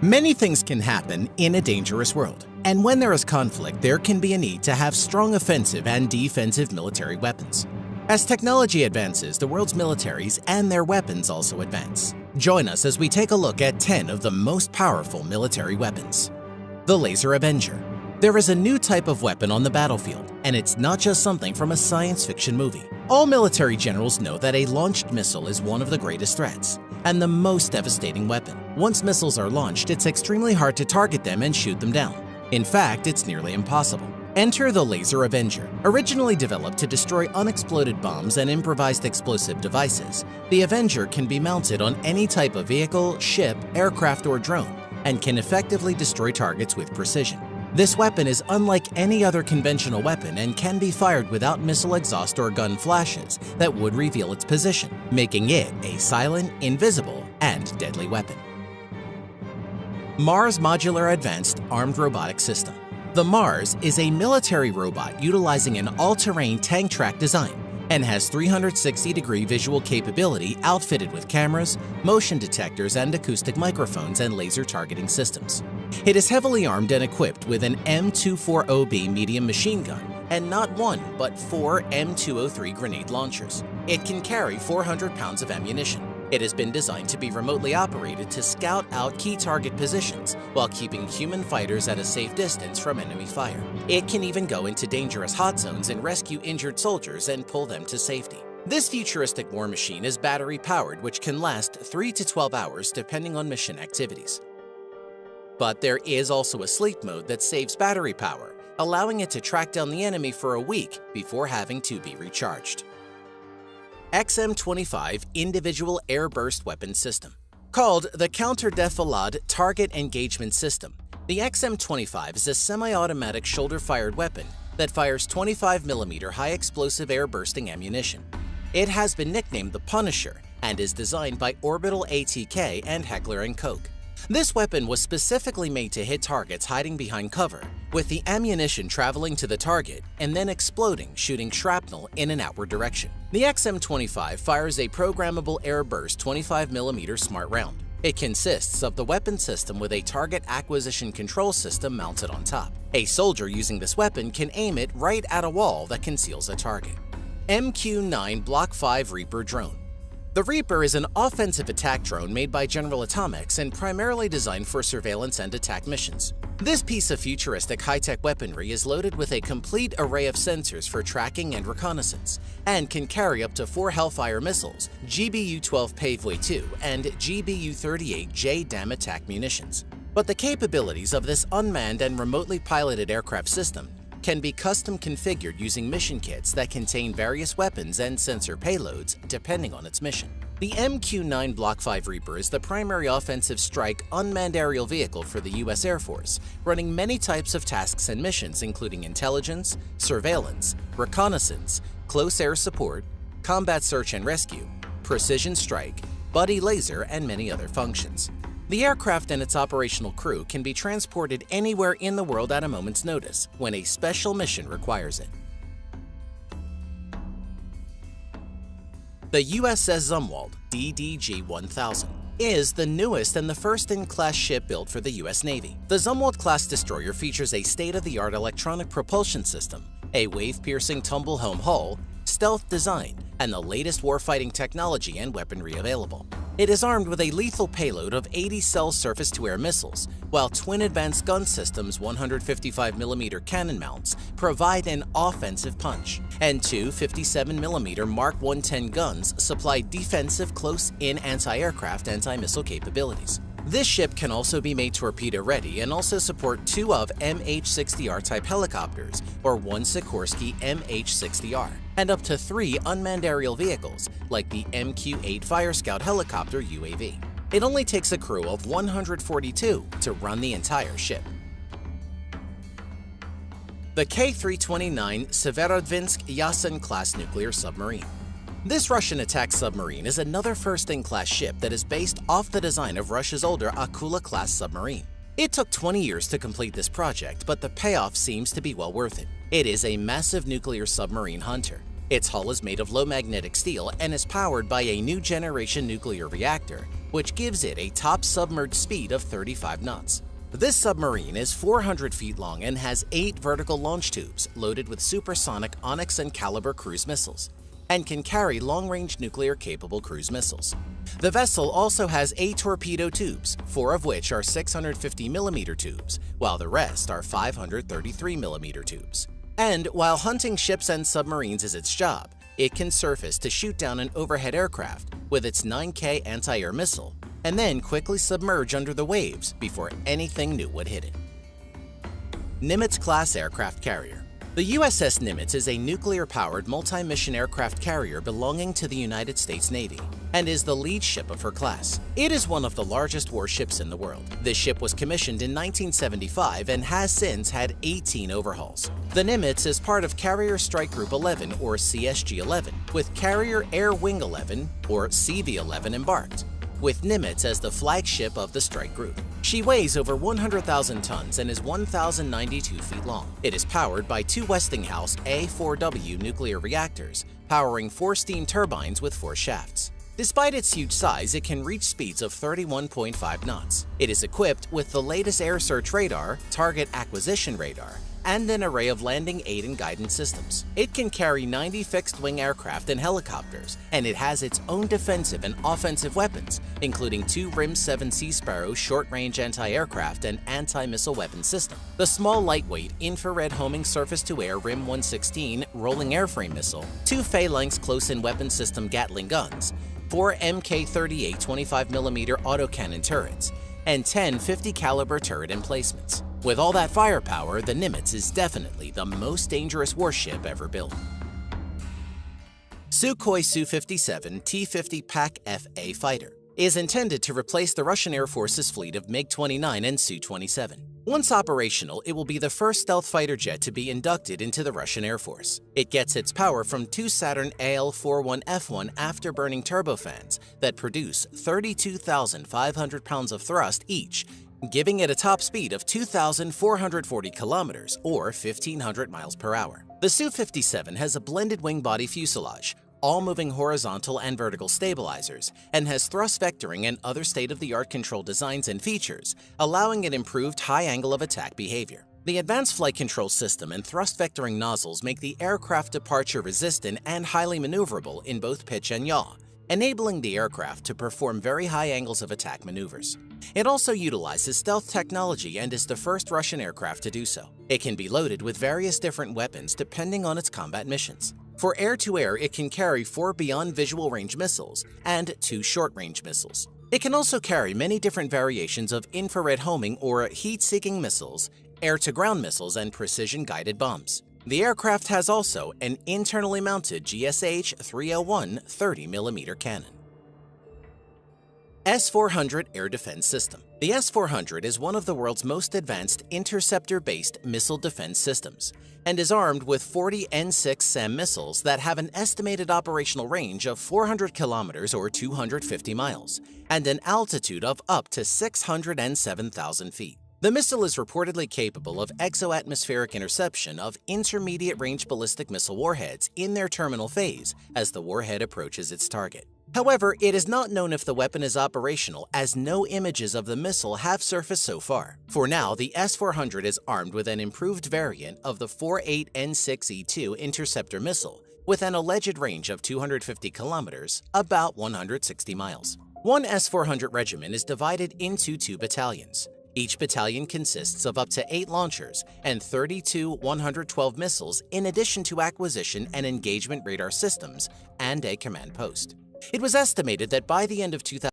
Many things can happen in a dangerous world, and when there is conflict, there can be a need to have strong offensive and defensive military weapons. As technology advances, the world's militaries and their weapons also advance. Join us as we take a look at 10 of the most powerful military weapons. The Laser Avenger. There is a new type of weapon on the battlefield, and it's not just something from a science fiction movie. All military generals know that a launched missile is one of the greatest threats and the most devastating weapon. Once missiles are launched, it's extremely hard to target them and shoot them down. In fact, it's nearly impossible. Enter the Laser Avenger. Originally developed to destroy unexploded bombs and improvised explosive devices, the Avenger can be mounted on any type of vehicle, ship, aircraft, or drone, and can effectively destroy targets with precision. This weapon is unlike any other conventional weapon and can be fired without missile exhaust or gun flashes that would reveal its position, making it a silent, invisible, and deadly weapon. Mars Modular Advanced Armed Robotic System. The Mars is a military robot utilizing an all-terrain tank track design and has 360-degree visual capability outfitted with cameras, motion detectors, and acoustic microphones and laser targeting systems. It is heavily armed and equipped with an M240B medium machine gun and not one, but 4 M203 grenade launchers. It can carry 400 pounds of ammunition. It has been designed to be remotely operated to scout out key target positions while keeping human fighters at a safe distance from enemy fire. It can even go into dangerous hot zones and rescue injured soldiers and pull them to safety. This futuristic war machine is battery-powered, which can last 3 to 12 hours depending on mission activities. But there is also a sleep mode that saves battery power, allowing it to track down the enemy for a week before having to be recharged. XM-25 Individual Air Burst Weapon System. Called the Counter-Defilade Target Engagement System, the XM-25 is a semi-automatic shoulder-fired weapon that fires 25mm high-explosive air-bursting ammunition. It has been nicknamed the Punisher and is designed by Orbital ATK and Heckler & Koch. This weapon was specifically made to hit targets hiding behind cover, with the ammunition traveling to the target and then exploding, shooting shrapnel in an outward direction. The XM-25 fires a programmable air burst 25mm smart round. It consists of the weapon system with a target acquisition control system mounted on top. A soldier using this weapon can aim it right at a wall that conceals a target. MQ-9 Block 5 Reaper Drone. The Reaper is an offensive attack drone made by General Atomics and primarily designed for surveillance and attack missions. This piece of futuristic high-tech weaponry is loaded with a complete array of sensors for tracking and reconnaissance, and can carry up to 4 Hellfire missiles, GBU-12 Paveway 2, and GBU-38 JDAM attack munitions. But the capabilities of this unmanned and remotely piloted aircraft system can be custom configured using mission kits that contain various weapons and sensor payloads depending on its mission. The MQ-9 Block 5 Reaper is the primary offensive strike unmanned aerial vehicle for the U.S. Air Force, running many types of tasks and missions including intelligence, surveillance, reconnaissance, close air support, combat search and rescue, precision strike, buddy laser, and many other functions. The aircraft and its operational crew can be transported anywhere in the world at a moment's notice when a special mission requires it. The USS Zumwalt DDG-1000 is the newest and the first-in-class ship built for the U.S. Navy. The Zumwalt-class destroyer features a state-of-the-art electronic propulsion system, a wave-piercing tumble-home hull, stealth design, and the latest warfighting technology and weaponry available. It is armed with a lethal payload of 80 Cell surface-to-air missiles, while twin advanced gun systems 155mm cannon mounts provide an offensive punch, and two 57mm Mark 110 guns supply defensive close-in anti-aircraft anti-missile capabilities. This ship can also be made torpedo-ready and also support 2 of MH-60R type helicopters or 1 Sikorsky MH-60R, and up to 3 unmanned aerial vehicles like the MQ-8 Fire Scout helicopter UAV. It only takes a crew of 142 to run the entire ship. The K-329 Severodvinsk Yasen-class nuclear submarine. This Russian attack submarine is another first-in-class ship that is based off the design of Russia's older Akula-class submarine. It took 20 years to complete this project, but the payoff seems to be well worth it. It is a massive nuclear submarine hunter. Its hull is made of low magnetic steel and is powered by a new generation nuclear reactor which gives it a top submerged speed of 35 knots. This submarine is 400 feet long and has 8 vertical launch tubes loaded with supersonic Onyx and Caliber cruise missiles, and can carry long-range nuclear-capable cruise missiles. The vessel also has 8 torpedo tubes, 4 of which are 650mm tubes, while the rest are 533mm tubes. And while hunting ships and submarines is its job, it can surface to shoot down an overhead aircraft with its 9K anti-air missile, and then quickly submerge under the waves before anything new would hit it. Nimitz-class aircraft carrier. The USS Nimitz is a nuclear-powered multi-mission aircraft carrier belonging to the United States Navy and is the lead ship of her class. It is one of the largest warships in the world. This ship was commissioned in 1975 and has since had 18 overhauls. The Nimitz is part of Carrier Strike Group 11 or CSG-11, with Carrier Air Wing 11 or CV-11 embarked, with Nimitz as the flagship of the strike group. She weighs over 100,000 tons and is 1,092 feet long. It is powered by 2 Westinghouse A4W nuclear reactors, powering 4 steam turbines with 4 shafts. Despite its huge size, it can reach speeds of 31.5 knots. It is equipped with the latest air search radar, target acquisition radar, and an array of landing aid and guidance systems. It can carry 90 fixed-wing aircraft and helicopters, and it has its own defensive and offensive weapons, including 2 RIM-7 Sea Sparrow short-range anti-aircraft and anti-missile weapon system, the small lightweight infrared homing surface-to-air RIM-116 rolling airframe missile, 2 Phalanx close-in weapon system Gatling guns, 4 Mk38 25mm autocannon turrets, and 10 50 caliber turret emplacements. With all that firepower, the Nimitz is definitely the most dangerous warship ever built. Sukhoi Su-57 T-50 PAK-FA fighter is intended to replace the Russian Air Force's fleet of MiG-29 and Su-27. Once operational, it will be the first stealth fighter jet to be inducted into the Russian Air Force. It gets its power from 2 Saturn AL-41F1 afterburning turbofans that produce 32,500 pounds of thrust each, giving it a top speed of 2,440 kilometers or 1,500 miles per hour. The Su-57 has a blended wing-body fuselage, all moving horizontal and vertical stabilizers, and has thrust vectoring and other state-of-the-art control designs and features, allowing it improved high angle of attack behavior. The advanced flight control system and thrust vectoring nozzles make the aircraft departure resistant and highly maneuverable in both pitch and yaw, enabling the aircraft to perform very high angles of attack maneuvers. It also utilizes stealth technology and is the first Russian aircraft to do so. It can be loaded with various different weapons depending on its combat missions. For air-to-air, it can carry 4 beyond visual range missiles and 2 short-range missiles. It can also carry many different variations of infrared homing or heat-seeking missiles, air-to-ground missiles, and precision-guided bombs. The aircraft has also an internally mounted GSH-301 30mm cannon. S-400 Air Defense System. The S-400 is one of the world's most advanced interceptor-based missile defense systems and is armed with 40 N-6 SAM missiles that have an estimated operational range of 400 kilometers or 250 miles and an altitude of up to 607,000 feet. The missile is reportedly capable of exoatmospheric interception of intermediate-range ballistic missile warheads in their terminal phase as the warhead approaches its target. However, it is not known if the weapon is operational, as no images of the missile have surfaced so far. For now, the S-400 is armed with an improved variant of the 48 N-6E2 interceptor missile, with an alleged range of 250 kilometers, about 160 miles. One S-400 regiment is divided into 2 battalions. Each battalion consists of up to 8 launchers and 32 112 missiles, in addition to acquisition and engagement radar systems and a command post. It was estimated that by the end of 2000,